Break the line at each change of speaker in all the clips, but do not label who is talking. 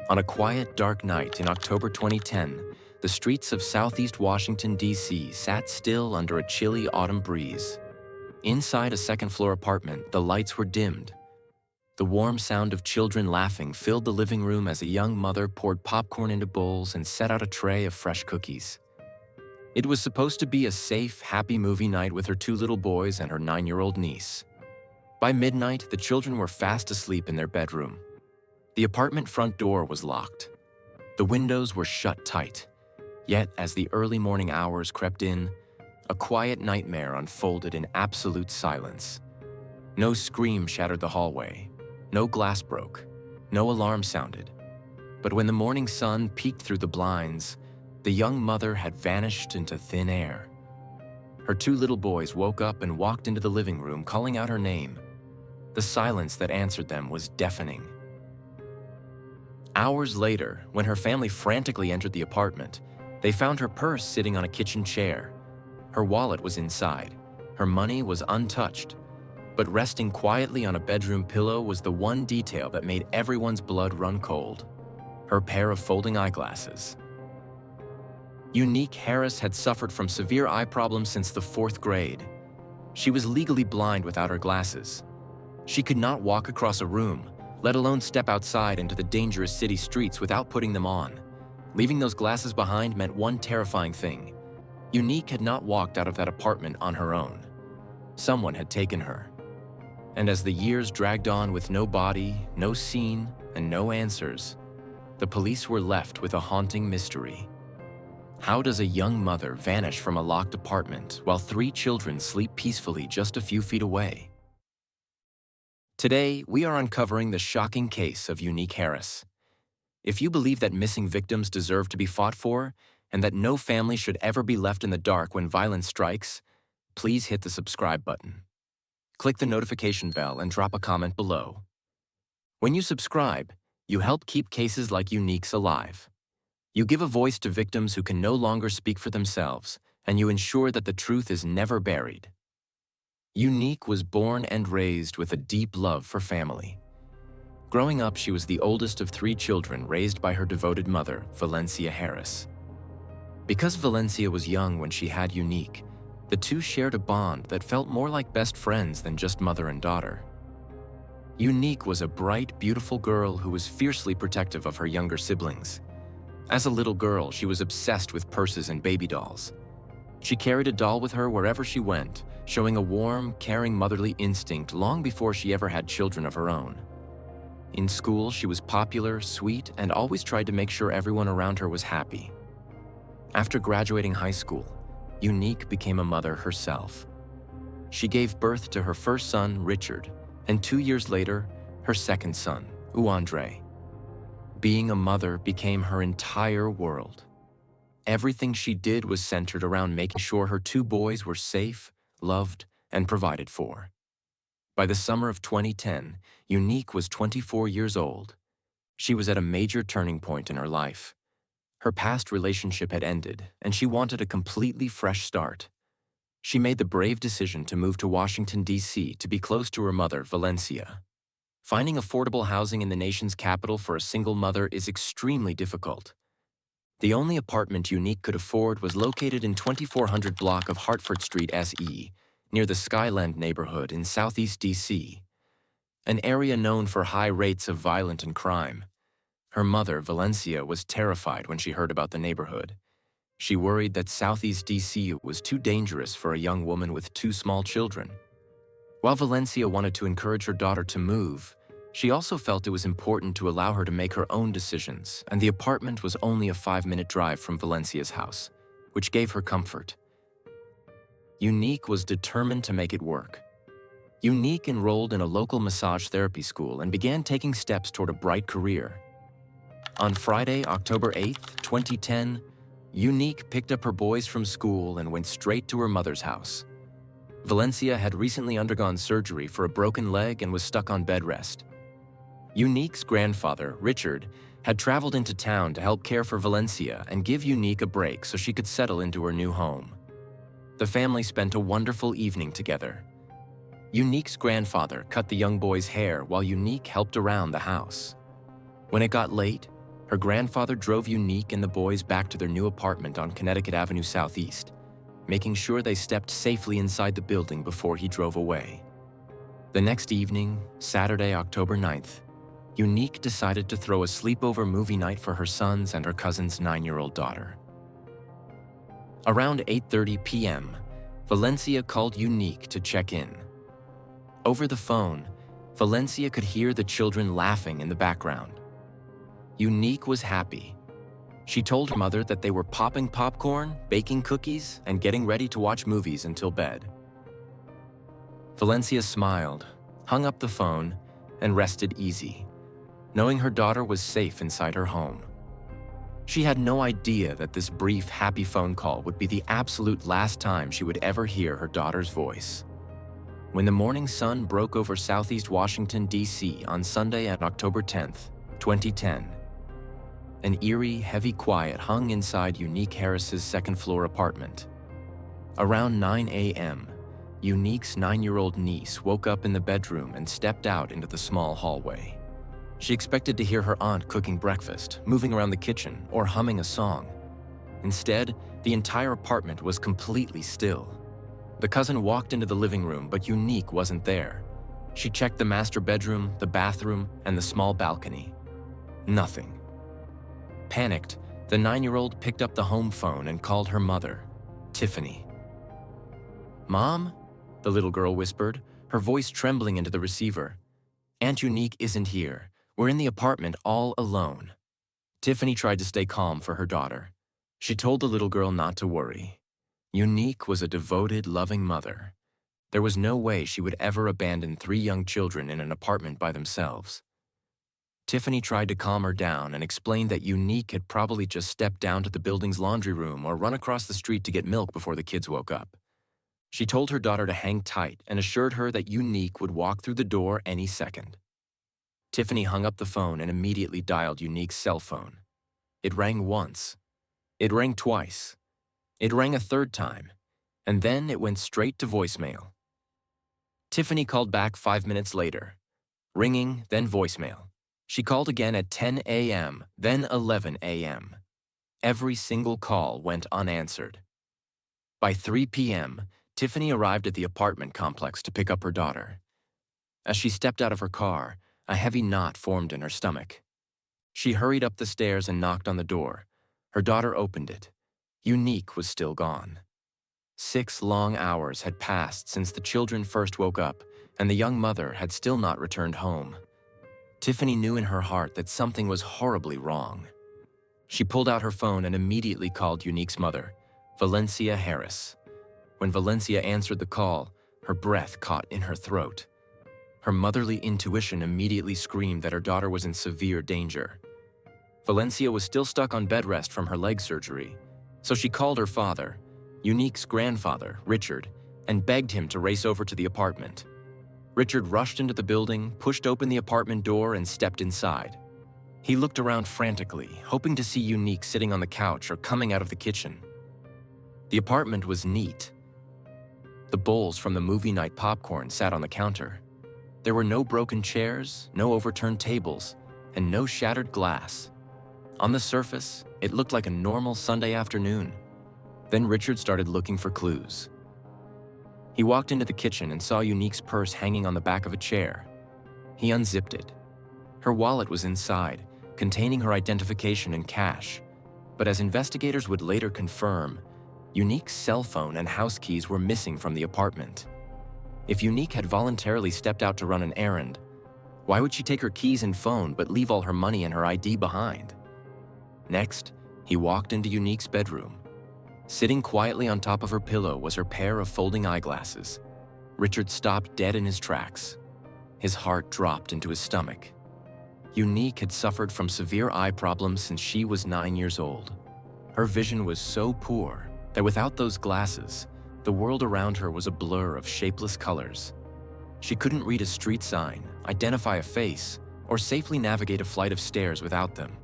On a quiet, dark night in October 2010, the streets of Southeast Washington, D.C. sat still under a chilly autumn breeze. Inside a second-floor apartment, the lights were dimmed. The warm sound of children laughing filled the living room as a young mother poured popcorn into bowls and set out a tray of fresh cookies. It was supposed to be a safe, happy movie night with her two little boys and her 9-year-old niece. By midnight, the children were fast asleep in their bedroom. The apartment front door was locked. The windows were shut tight. Yet, as the early morning hours crept in, a quiet nightmare unfolded in absolute silence. No scream shattered the hallway. No glass broke. No alarm sounded. But when the morning sun peeked through the blinds, the young mother had vanished into thin air. Her two little boys woke up and walked into the living room, calling out her name. The silence that answered them was deafening. Hours later, when her family frantically entered the apartment, they found her purse sitting on a kitchen chair. Her wallet was inside. Her money was untouched. But resting quietly on a bedroom pillow was the one detail that made everyone's blood run cold: her pair of folding eyeglasses. Unique Harris had suffered from severe eye problems since the 4th grade. She was legally blind without her glasses. She could not walk across a room, let alone step outside into the dangerous city streets without putting them on. Leaving those glasses behind meant one terrifying thing: Unique had not walked out of that apartment on her own. Someone had taken her. And as the years dragged on with no body, no scene, and no answers, the police were left with a haunting mystery. How does a young mother vanish from a locked apartment while 3 children sleep peacefully just a few feet away? Today, we are uncovering the shocking case of Unique Harris. If you believe that missing victims deserve to be fought for, and that no family should ever be left in the dark when violence strikes, please hit the subscribe button. Click the notification bell and drop a comment below. When you subscribe, you help keep cases like Unique's alive. You give a voice to victims who can no longer speak for themselves, and you ensure that the truth is never buried. Unique was born and raised with a deep love for family. Growing up, she was the oldest of 3 children raised by her devoted mother, Valencia Harris. Because Valencia was young when she had Unique, the two shared a bond that felt more like best friends than just mother and daughter. Unique was a bright, beautiful girl who was fiercely protective of her younger siblings. As a little girl, she was obsessed with purses and baby dolls. She carried a doll with her wherever she went, showing a warm, caring motherly instinct long before she ever had children of her own. In school, she was popular, sweet, and always tried to make sure everyone around her was happy. After graduating high school, Unique became a mother herself. She gave birth to her first son, Richard, and 2 years later, her second son, Andre. Being a mother became her entire world. Everything she did was centered around making sure her 2 boys were safe, loved, and provided for. By the summer of 2010, Unique was 24 years old. She was at a major turning point in her life. Her past relationship had ended, and she wanted a completely fresh start. She made the brave decision to move to Washington, D.C. to be close to her mother, Valencia. Finding affordable housing in the nation's capital for a single mother is extremely difficult. The only apartment Unique could afford was located in 2400 block of Hartford Street SE, near the Skyland neighborhood in Southeast D.C., an area known for high rates of violence and crime. Her mother, Valencia, was terrified when she heard about the neighborhood. She worried that Southeast D.C. was too dangerous for a young woman with 2 small children. While Valencia wanted to encourage her daughter to move, she also felt it was important to allow her to make her own decisions, and the apartment was only a 5-minute drive from Valencia's house, which gave her comfort. Unique was determined to make it work. Unique enrolled in a local massage therapy school and began taking steps toward a bright career. On Friday, October 8th, 2010, Unique picked up her boys from school and went straight to her mother's house. Valencia had recently undergone surgery for a broken leg and was stuck on bed rest. Unique's grandfather, Richard, had traveled into town to help care for Valencia and give Unique a break so she could settle into her new home. The family spent a wonderful evening together. Unique's grandfather cut the young boy's hair while Unique helped around the house. When it got late, Her grandfather drove Unique and the boys back to their new apartment on Connecticut Avenue Southeast, making sure they stepped safely inside the building before he drove away. The next evening, Saturday, October 9th, Unique decided to throw a sleepover movie night for her sons and her cousin's 9-year-old daughter. Around 8:30 p.m., Valencia called Unique to check in. Over the phone, Valencia could hear the children laughing in the background. Unique was happy. She told her mother that they were popping popcorn, baking cookies, and getting ready to watch movies until bed. Valencia smiled, hung up the phone, and rested easy, knowing her daughter was safe inside her home. She had no idea that this brief, happy phone call would be the absolute last time she would ever hear her daughter's voice. When the morning sun broke over southeast Washington, D.C. on Sunday at October 10th, 2010, an eerie, heavy quiet hung inside Unique Harris's second-floor apartment. Around 9 a.m., Unique's 9-year-old niece woke up in the bedroom and stepped out into the small hallway. She expected to hear her aunt cooking breakfast, moving around the kitchen, or humming a song. Instead, the entire apartment was completely still. The cousin walked into the living room, but Unique wasn't there. She checked the master bedroom, the bathroom, and the small balcony. Nothing. Panicked, the 9-year-old picked up the home phone and called her mother, Tiffany. "Mom?" the little girl whispered, her voice trembling into the receiver. "Aunt Unique isn't here. We're in the apartment all alone." Tiffany tried to stay calm for her daughter. She told the little girl not to worry. Unique was a devoted, loving mother. There was no way she would ever abandon 3 young children in an apartment by themselves. Tiffany tried to calm her down and explained that Unique had probably just stepped down to the building's laundry room or run across the street to get milk before the kids woke up. She told her daughter to hang tight and assured her that Unique would walk through the door any second. Tiffany hung up the phone and immediately dialed Unique's cell phone. It rang once. It rang twice. It rang a third time. And then it went straight to voicemail. Tiffany called back 5 minutes later. Ringing, then voicemail. She called again at 10 a.m., then 11 a.m. Every single call went unanswered. By 3 p.m., Tiffany arrived at the apartment complex to pick up her daughter. As she stepped out of her car, a heavy knot formed in her stomach. She hurried up the stairs and knocked on the door. Her daughter opened it. Unique was still gone. 6 long hours had passed since the children first woke up, and the young mother had still not returned home. Tiffany knew in her heart that something was horribly wrong. She pulled out her phone and immediately called Unique's mother, Valencia Harris. When Valencia answered the call, her breath caught in her throat. Her motherly intuition immediately screamed that her daughter was in severe danger. Valencia was still stuck on bed rest from her leg surgery, so she called her father, Unique's grandfather, Richard, and begged him to race over to the apartment. Richard rushed into the building, pushed open the apartment door, and stepped inside. He looked around frantically, hoping to see Unique sitting on the couch or coming out of the kitchen. The apartment was neat. The bowls from the movie night popcorn sat on the counter. There were no broken chairs, no overturned tables, and no shattered glass. On the surface, it looked like a normal Sunday afternoon. Then Richard started looking for clues. He walked into the kitchen and saw Unique's purse hanging on the back of a chair. He unzipped it. Her wallet was inside, containing her identification and cash. But as investigators would later confirm, Unique's cell phone and house keys were missing from the apartment. If Unique had voluntarily stepped out to run an errand, why would she take her keys and phone but leave all her money and her ID behind? Next, he walked into Unique's bedroom. Sitting quietly on top of her pillow was her pair of folding eyeglasses. Richard stopped dead in his tracks. His heart dropped into his stomach. Unique had suffered from severe eye problems since she was 9 years old. Her vision was so poor that without those glasses, the world around her was a blur of shapeless colors. She couldn't read a street sign, identify a face, or safely navigate a flight of stairs without them.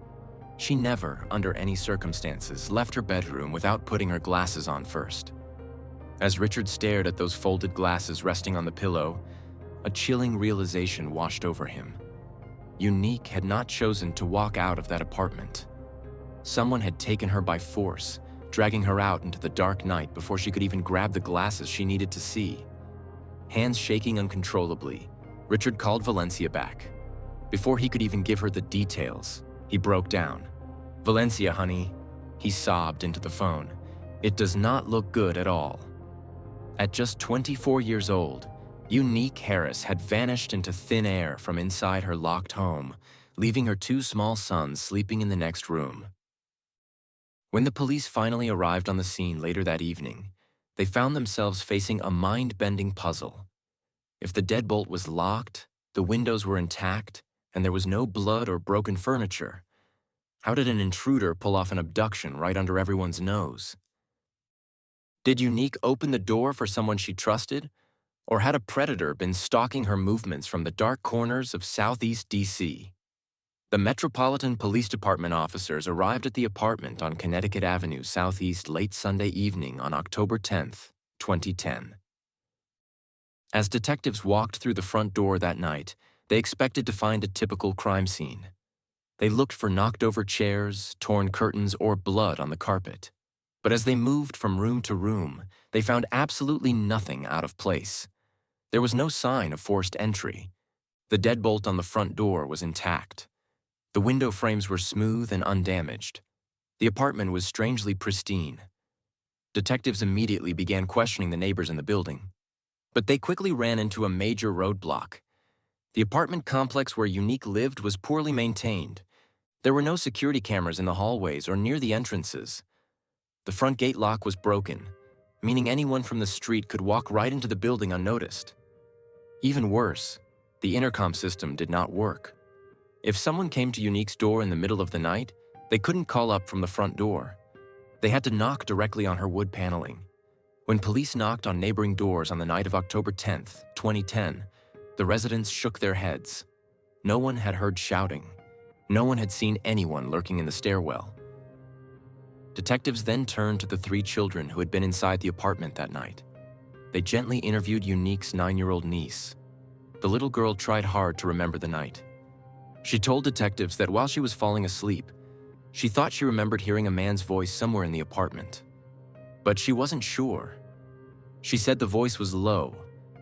She never, under any circumstances, left her bedroom without putting her glasses on first. As Richard stared at those folded glasses resting on the pillow, a chilling realization washed over him. Unique had not chosen to walk out of that apartment. Someone had taken her by force, dragging her out into the dark night before she could even grab the glasses she needed to see. Hands shaking uncontrollably, Richard called Valencia back. Before he could even give her the details, he broke down. "Valencia, honey," he sobbed into the phone. "It does not look good at all." At just 24 years old, Unique Harris had vanished into thin air from inside her locked home, leaving her two small sons sleeping in the next room. When the police finally arrived on the scene later that evening, they found themselves facing a mind-bending puzzle. If the deadbolt was locked, the windows were intact, and there was no blood or broken furniture, how did an intruder pull off an abduction right under everyone's nose? Did Unique open the door for someone she trusted? Or had a predator been stalking her movements from the dark corners of Southeast DC? The Metropolitan Police Department officers arrived at the apartment on Connecticut Avenue Southeast late Sunday evening on October 10th, 2010. As detectives walked through the front door that night, they expected to find a typical crime scene. They looked for knocked-over chairs, torn curtains, or blood on the carpet. But as they moved from room to room, they found absolutely nothing out of place. There was no sign of forced entry. The deadbolt on the front door was intact. The window frames were smooth and undamaged. The apartment was strangely pristine. Detectives immediately began questioning the neighbors in the building. But they quickly ran into a major roadblock. The apartment complex where Unique lived was poorly maintained. There were no security cameras in the hallways or near the entrances. The front gate lock was broken, meaning anyone from the street could walk right into the building unnoticed. Even worse, the intercom system did not work. If someone came to Unique's door in the middle of the night, they couldn't call up from the front door. They had to knock directly on her wood paneling. When police knocked on neighboring doors on the night of October 10th, 2010, the residents shook their heads. No one had heard shouting. No one had seen anyone lurking in the stairwell. Detectives then turned to the three children who had been inside the apartment that night. They gently interviewed Unique's 9-year-old niece. The little girl tried hard to remember the night. She told detectives that while she was falling asleep, she thought she remembered hearing a man's voice somewhere in the apartment. But she wasn't sure. She said the voice was low,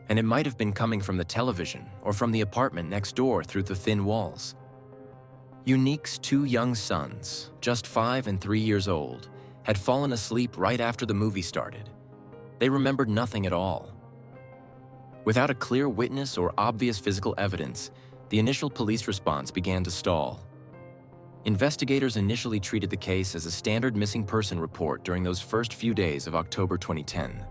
and it might have been coming from the television or from the apartment next door through the thin walls. Unique's two young sons, just 5 and 3 years old, had fallen asleep right after the movie started. They remembered nothing at all. Without a clear witness or obvious physical evidence, the initial police response began to stall. Investigators initially treated the case as a standard missing person report during those first few days of October 2010.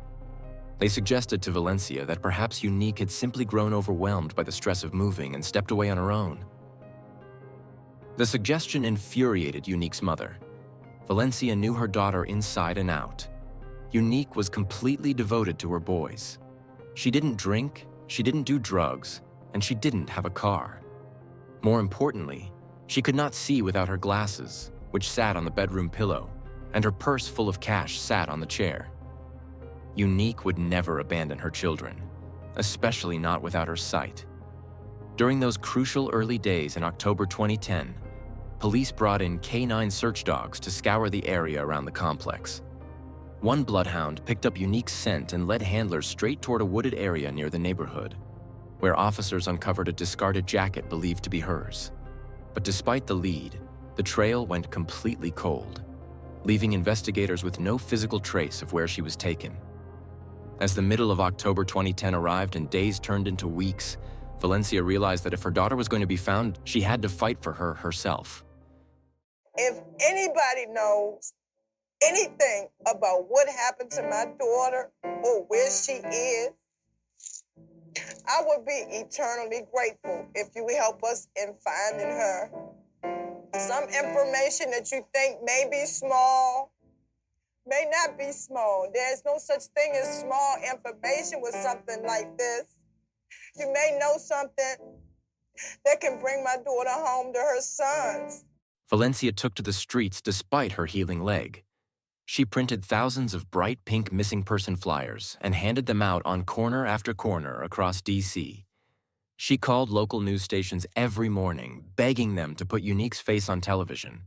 They suggested to Valencia that perhaps Unique had simply grown overwhelmed by the stress of moving and stepped away on her own. The suggestion infuriated Unique's mother. Valencia knew her daughter inside and out. Unique was completely devoted to her boys. She didn't drink, she didn't do drugs, and she didn't have a car. More importantly, she could not see without her glasses, which sat on the bedroom pillow, and her purse full of cash sat on the chair. Unique would never abandon her children, especially not without her sight. During those crucial early days in October 2010, police brought in canine search dogs to scour the area around the complex. One bloodhound picked up Unique's scent and led handlers straight toward a wooded area near the neighborhood, where officers uncovered a discarded jacket believed to be hers. But despite the lead, the trail went completely cold, leaving investigators with no physical trace of where she was taken. As the middle of October 2010 arrived and days turned into weeks, Valencia realized that if her daughter was going to be found, she had to fight for her herself.
If anybody knows anything about what happened to my daughter or where she is, I would be eternally grateful if you help us in finding her. Some information that you think may be small may not be small. There's no such thing as small information with something like this. You may know something that can bring my daughter home to her sons.
Valencia took to the streets despite her healing leg. She printed thousands of bright pink missing person flyers and handed them out on corner after corner across DC. She called local news stations every morning, begging them to put Unique's face on television.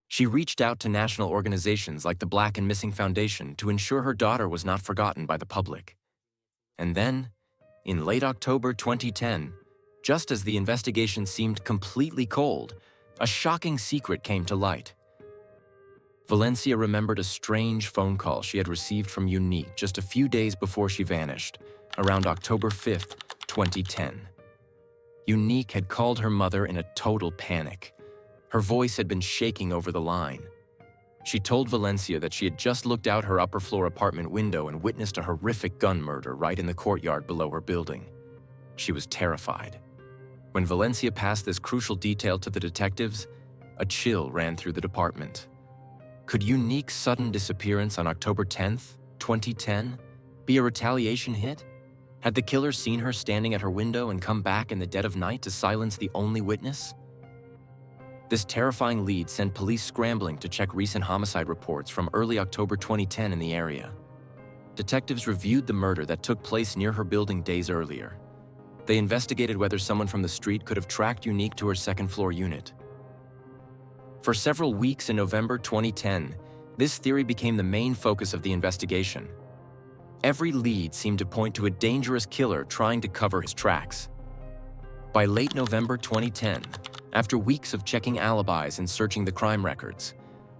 She reached out to national organizations like the Black and Missing Foundation to ensure her daughter was not forgotten by the public. And then, in late October 2010, just as the investigation seemed completely cold, a shocking secret came to light. Valencia remembered a strange phone call she had received from Unique just a few days before she vanished, around October 5th, 2010. Unique had called her mother in a total panic. Her voice had been shaking over the line. She told Valencia that she had just looked out her upper-floor apartment window and witnessed a horrific gun murder right in the courtyard below her building. She was terrified. When Valencia passed this crucial detail to the detectives, a chill ran through the department. Could Unique's sudden disappearance on October 10th, 2010, be a retaliation hit? Had the killer seen her standing at her window and come back in the dead of night to silence the only witness? This terrifying lead sent police scrambling to check recent homicide reports from early October 2010 in the area. Detectives reviewed the murder that took place near her building days earlier. They investigated whether someone from the street could have tracked Unique to her second-floor unit. For several weeks in November 2010, this theory became the main focus of the investigation. Every lead seemed to point to a dangerous killer trying to cover his tracks. By late November 2010, after weeks of checking alibis and searching the crime records,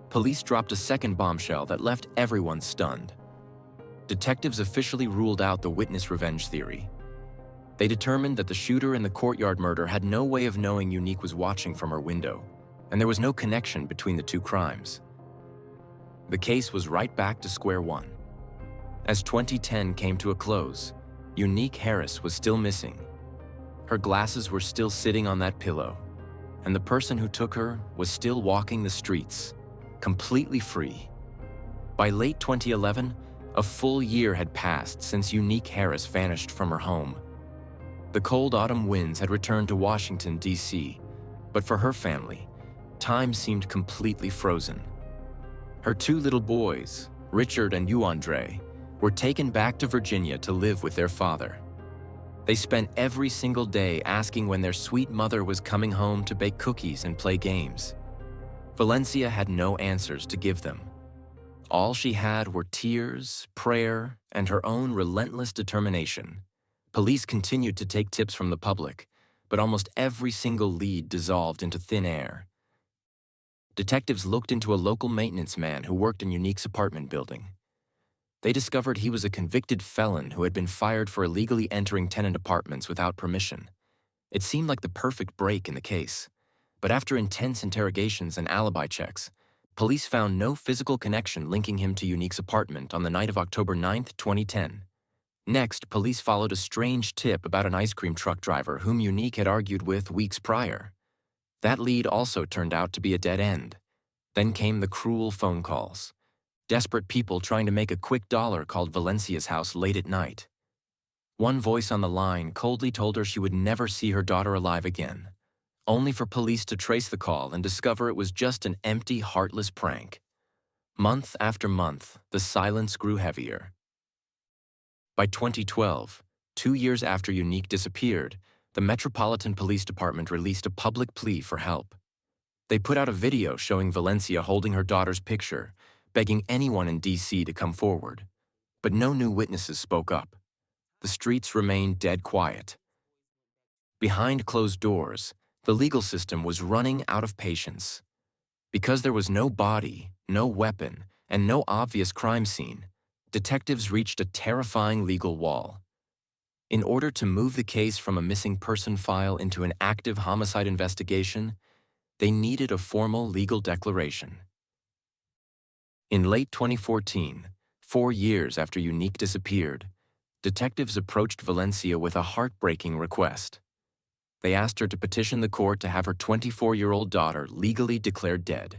police dropped a second bombshell that left everyone stunned. Detectives officially ruled out the witness revenge theory. They determined that the shooter in the courtyard murder had no way of knowing Unique was watching from her window, and there was no connection between the two crimes. The case was right back to square one. As 2010 came to a close, Unique Harris was still missing. Her glasses were still sitting on that pillow, and the person who took her was still walking the streets, completely free. By late 2011, a full year had passed since Unique Harris vanished from her home. The cold autumn winds had returned to Washington, D.C., but for her family, time seemed completely frozen. Her two little boys, Richard and Yuandre, were taken back to Virginia to live with their father. They spent every single day asking when their sweet mother was coming home to bake cookies and play games. Valencia had no answers to give them. All she had were tears, prayer, and her own relentless determination. Police continued to take tips from the public, but almost every single lead dissolved into thin air. Detectives looked into a local maintenance man who worked in Unique's apartment building. They discovered he was a convicted felon who had been fired for illegally entering tenant apartments without permission. It seemed like the perfect break in the case, but after intense interrogations and alibi checks, police found no physical connection linking him to Unique's apartment on the night of October 9th, 2010. Next, police followed a strange tip about an ice cream truck driver whom Unique had argued with weeks prior. That lead also turned out to be a dead end. Then came the cruel phone calls. Desperate people trying to make a quick dollar called Valencia's house late at night. One voice on the line coldly told her she would never see her daughter alive again, only for police to trace the call and discover it was just an empty, heartless prank. Month after month, the silence grew heavier. By 2012, 2 years after Unique disappeared, the Metropolitan Police Department released a public plea for help. They put out a video showing Valencia holding her daughter's picture, begging anyone in D.C. to come forward. But no new witnesses spoke up. The streets remained dead quiet. Behind closed doors, the legal system was running out of patience. Because there was no body, no weapon, and no obvious crime scene, detectives reached a terrifying legal wall. In order to move the case from a missing person file into an active homicide investigation, they needed a formal legal declaration. In late 2014, 4 years after Unique disappeared, detectives approached Valencia with a heartbreaking request. They asked her to petition the court to have her 24-year-old daughter legally declared dead.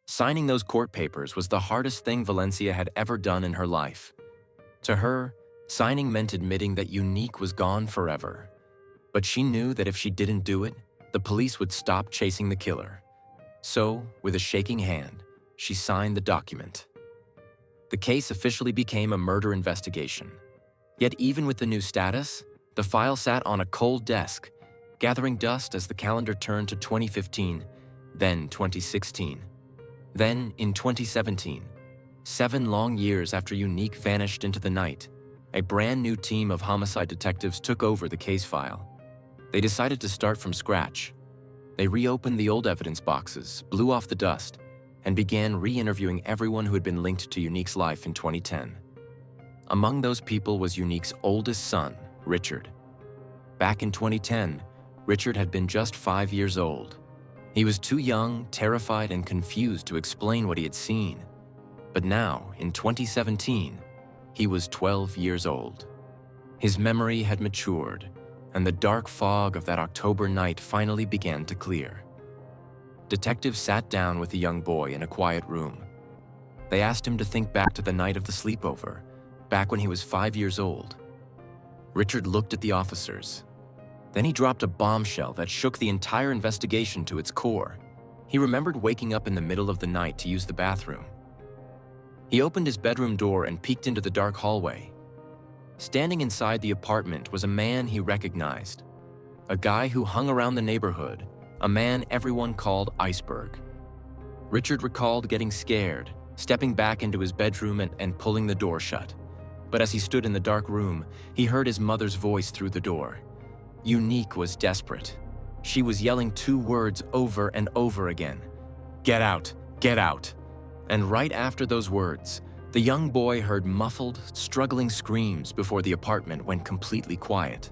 Signing those court papers was the hardest thing Valencia had ever done in her life. To her, signing meant admitting that Unique was gone forever. But she knew that if she didn't do it, the police would stop chasing the killer. So, with a shaking hand, she signed the document. The case officially became a murder investigation. Yet even with the new status, The file sat on a cold desk, gathering dust as the calendar turned to 2015, then 2016. Then, in 2017, 7 long years after Unique vanished into the night, a brand new team of homicide detectives took over the case file. They decided to start from scratch. They reopened the old evidence boxes, blew off the dust, and began re-interviewing everyone who had been linked to Unique's life in 2010. Among those people was Unique's oldest son, Richard. Back in 2010, Richard had been just 5 years old. He was too young, terrified, and confused to explain what he had seen. But now, in 2017, he was 12 years old. His memory had matured, and the dark fog of that October night finally began to clear. Detectives sat down with the young boy in a quiet room. They asked him to think back to the night of the sleepover, back when he was 5 years old. Richard looked at the officers. Then he dropped a bombshell that shook the entire investigation to its core. He remembered waking up in the middle of the night to use the bathroom. He opened his bedroom door and peeked into the dark hallway. Standing inside the apartment was a man he recognized, a guy who hung around the neighborhood, a man everyone called Iceberg. Richard recalled getting scared, stepping back into his bedroom and pulling the door shut. But as he stood in the dark room, he heard his mother's voice through the door. Unique was desperate. She was yelling 2 words over and over again. "Get out! Get out!" And right after those words, the young boy heard muffled, struggling screams before the apartment went completely quiet.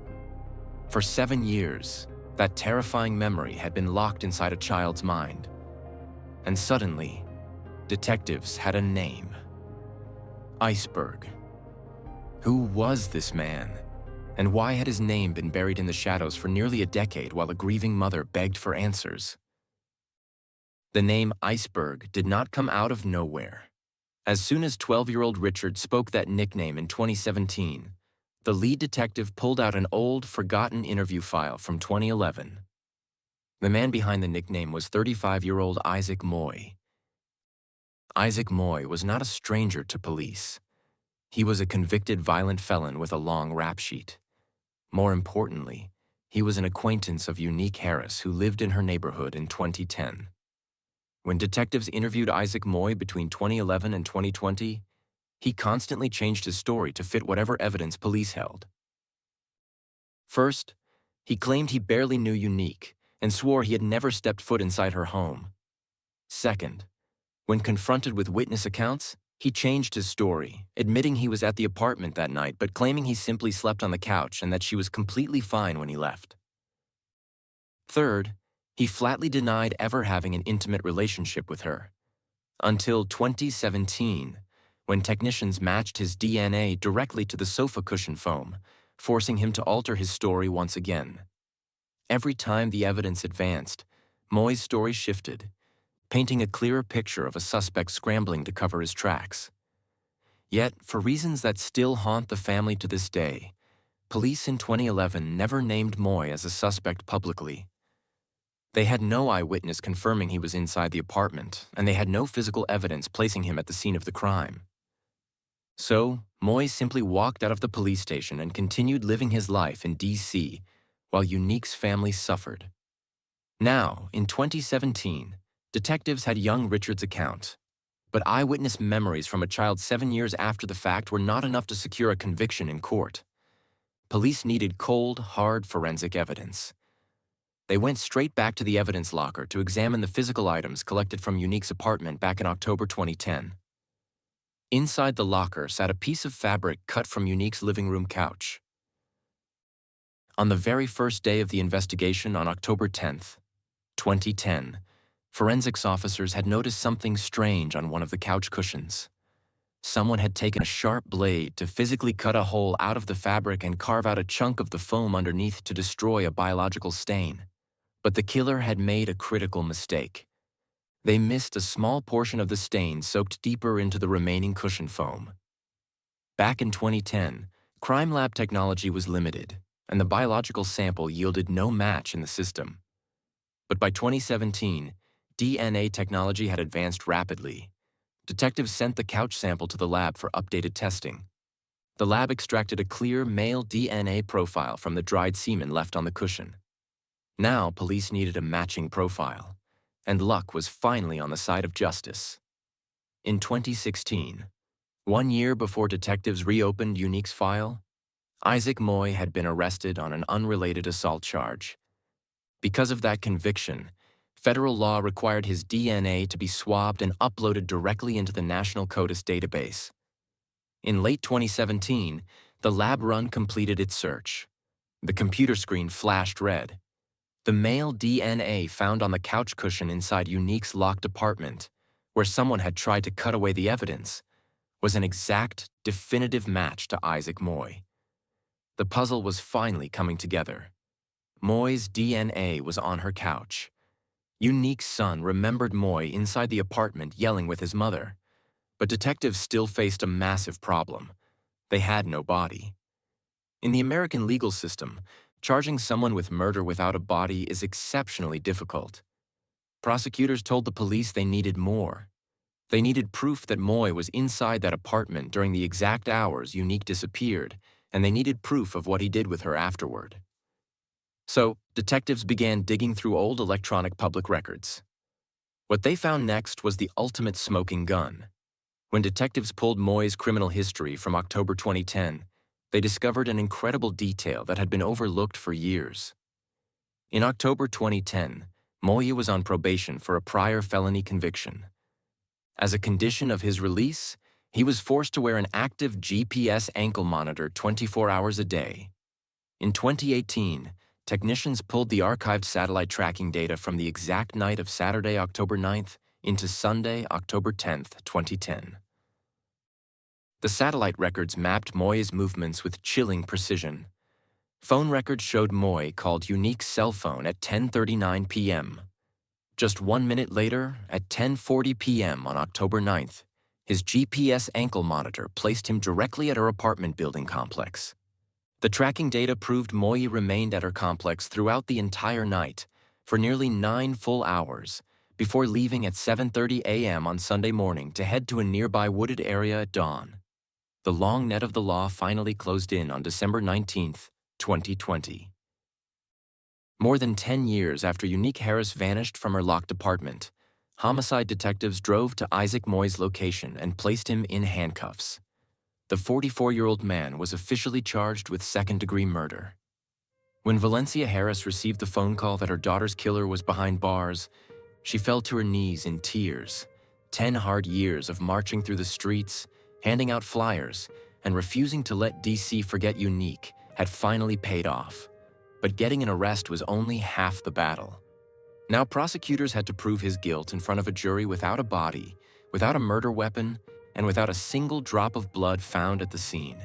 For 7 years, that terrifying memory had been locked inside a child's mind. And suddenly, detectives had a name. Iceberg. Who was this man? And why had his name been buried in the shadows for nearly a decade while a grieving mother begged for answers? The name Iceberg did not come out of nowhere. As soon as 12-year-old Richard spoke that nickname in 2017, the lead detective pulled out an old, forgotten interview file from 2011. The man behind the nickname was 35-year-old Isaac Moye. Isaac Moye was not a stranger to police. He was a convicted violent felon with a long rap sheet. More importantly, he was an acquaintance of Unique Harris who lived in her neighborhood in 2010. When detectives interviewed Isaac Moye between 2011 and 2020, he constantly changed his story to fit whatever evidence police held. First, he claimed he barely knew Unique and swore he had never stepped foot inside her home. Second, when confronted with witness accounts, he changed his story, admitting he was at the apartment that night but claiming he simply slept on the couch and that she was completely fine when he left. Third, he flatly denied ever having an intimate relationship with her. Until 2017, when technicians matched his DNA directly to the sofa cushion foam, forcing him to alter his story once again. Every time the evidence advanced, Moye's story shifted, painting a clearer picture of a suspect scrambling to cover his tracks. Yet, for reasons that still haunt the family to this day, police in 2011 never named Moye as a suspect publicly. They had no eyewitness confirming he was inside the apartment, and they had no physical evidence placing him at the scene of the crime. So, Moye simply walked out of the police station and continued living his life in D.C. while Unique's family suffered. Now, in 2017, detectives had young Richard's account, but eyewitness memories from a child 7 years after the fact were not enough to secure a conviction in court. Police needed cold, hard forensic evidence. They went straight back to the evidence locker to examine the physical items collected from Unique's apartment back in October 2010. Inside the locker sat a piece of fabric cut from Unique's living room couch. On the very first day of the investigation on October 10th, 2010, forensics officers had noticed something strange on one of the couch cushions. Someone had taken a sharp blade to physically cut a hole out of the fabric and carve out a chunk of the foam underneath to destroy a biological stain. But the killer had made a critical mistake. They missed a small portion of the stain soaked deeper into the remaining cushion foam. Back in 2010, crime lab technology was limited, and the biological sample yielded no match in the system. But by 2017, DNA technology had advanced rapidly. Detectives sent the couch sample to the lab for updated testing. The lab extracted a clear male DNA profile from the dried semen left on the cushion. Now, police needed a matching profile, and luck was finally on the side of justice. In 2016, 1 year before detectives reopened Unique's file, Isaac Moye had been arrested on an unrelated assault charge. Because of that conviction, federal law required his DNA to be swabbed and uploaded directly into the National CODIS database. In late 2017, the lab run completed its search. The computer screen flashed red. The male DNA found on the couch cushion inside Unique's locked apartment, where someone had tried to cut away the evidence, was an exact, definitive match to Isaac Moye. The puzzle was finally coming together. Moye's DNA was on her couch. Unique's son remembered Moye inside the apartment yelling with his mother. But detectives still faced a massive problem. They had no body. In the American legal system, charging someone with murder without a body is exceptionally difficult. Prosecutors told the police they needed more. They needed proof that Moye was inside that apartment during the exact hours Unique disappeared, and they needed proof of what he did with her afterward. So, detectives began digging through old electronic public records. What they found next was the ultimate smoking gun. When detectives pulled Moye's criminal history from October 2010, they discovered an incredible detail that had been overlooked for years. In October 2010, Moye was on probation for a prior felony conviction. As a condition of his release, he was forced to wear an active GPS ankle monitor 24 hours a day. In 2018, technicians pulled the archived satellite tracking data from the exact night of Saturday, October 9th, into Sunday, October 10th, 2010. The satellite records mapped Moye's movements with chilling precision. Phone records showed Moye called Unique's cell phone at 10:39 p.m. Just 1 minute later, at 10:40 p.m. on October 9th, his GPS ankle monitor placed him directly at her apartment building complex. The tracking data proved Moye remained at her complex throughout the entire night, for nearly 9 full hours, before leaving at 7:30 a.m. on Sunday morning to head to a nearby wooded area at dawn. The long net of the law finally closed in on December 19, 2020. More than 10 years after Unique Harris vanished from her locked apartment, homicide detectives drove to Isaac Moye's location and placed him in handcuffs. The 44-year-old man was officially charged with second-degree murder. When Valencia Harris received the phone call that her daughter's killer was behind bars, she fell to her knees in tears. 10 hard years of marching through the streets, handing out flyers, and refusing to let DC forget Unique had finally paid off. But getting an arrest was only half the battle. Now prosecutors had to prove his guilt in front of a jury without a body, without a murder weapon, and without a single drop of blood found at the scene.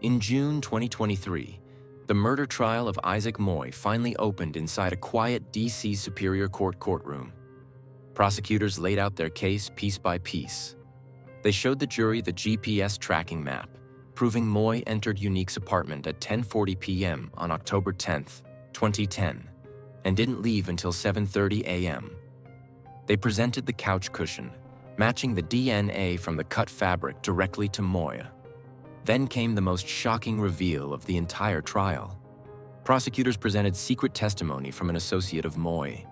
In June 2023, the murder trial of Isaac Moye finally opened inside a quiet DC Superior Court courtroom. Prosecutors laid out their case piece by piece. They showed the jury the GPS tracking map, proving Moye entered Unique's apartment at 10:40 p.m. on October 10, 2010, and didn't leave until 7:30 a.m. They presented the couch cushion, matching the DNA from the cut fabric directly to Moye. Then came the most shocking reveal of the entire trial. Prosecutors presented secret testimony from an associate of Moye.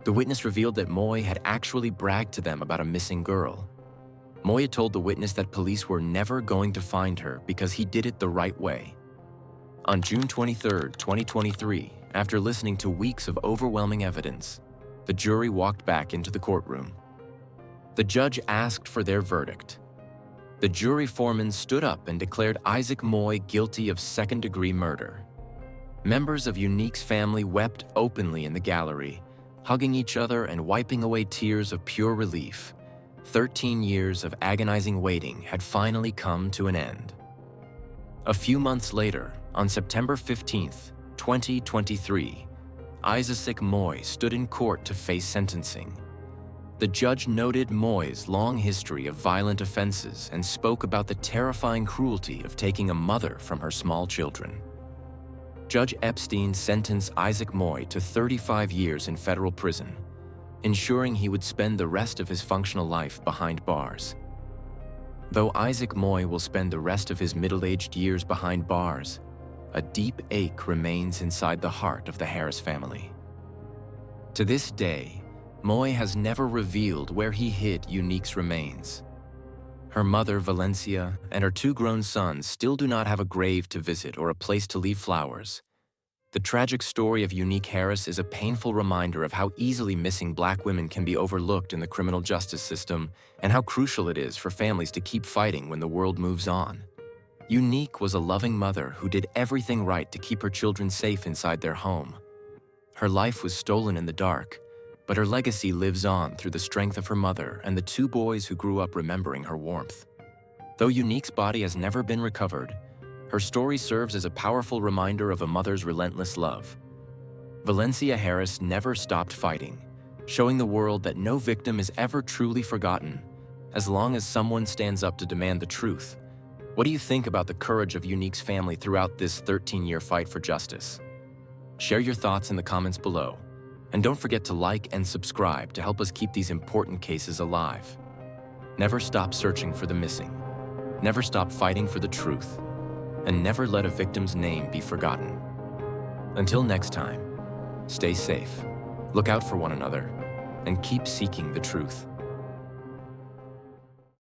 The witness revealed that Moye had actually bragged to them about a missing girl. Moye told the witness that police were never going to find her because he did it the right way. On June 23, 2023, after listening to weeks of overwhelming evidence, the jury walked back into the courtroom. The judge asked for their verdict. The jury foreman stood up and declared Isaac Moye guilty of second-degree murder. Members of Unique's family wept openly in the gallery, hugging each other and wiping away tears of pure relief. 13 years of agonizing waiting had finally come to an end. A few months later, on September 15, 2023, Isaac Moye stood in court to face sentencing. The judge noted Moye's long history of violent offenses and spoke about the terrifying cruelty of taking a mother from her small children. Judge Epstein sentenced Isaac Moye to 35 years in federal prison, ensuring he would spend the rest of his functional life behind bars. Though Isaac Moye will spend the rest of his middle-aged years behind bars, a deep ache remains inside the heart of the Harris family. To this day, Moye has never revealed where he hid Unique's remains. Her mother, Valencia, and her two grown sons still do not have a grave to visit or a place to leave flowers. The tragic story of Unique Harris is a painful reminder of how easily missing Black women can be overlooked in the criminal justice system and how crucial it is for families to keep fighting when the world moves on. Unique was a loving mother who did everything right to keep her children safe inside their home. Her life was stolen in the dark, but her legacy lives on through the strength of her mother and the two boys who grew up remembering her warmth. Though Unique's body has never been recovered, her story serves as a powerful reminder of a mother's relentless love. Valencia Harris never stopped fighting, showing the world that no victim is ever truly forgotten, as long as someone stands up to demand the truth. What do you think about the courage of Unique's family throughout this 13-year fight for justice? Share your thoughts in the comments below, and don't forget to like and subscribe to help us keep these important cases alive. Never stop searching for the missing. Never stop fighting for the truth. And never let a victim's name be forgotten. Until next time, stay safe, look out for one another, and keep seeking the truth.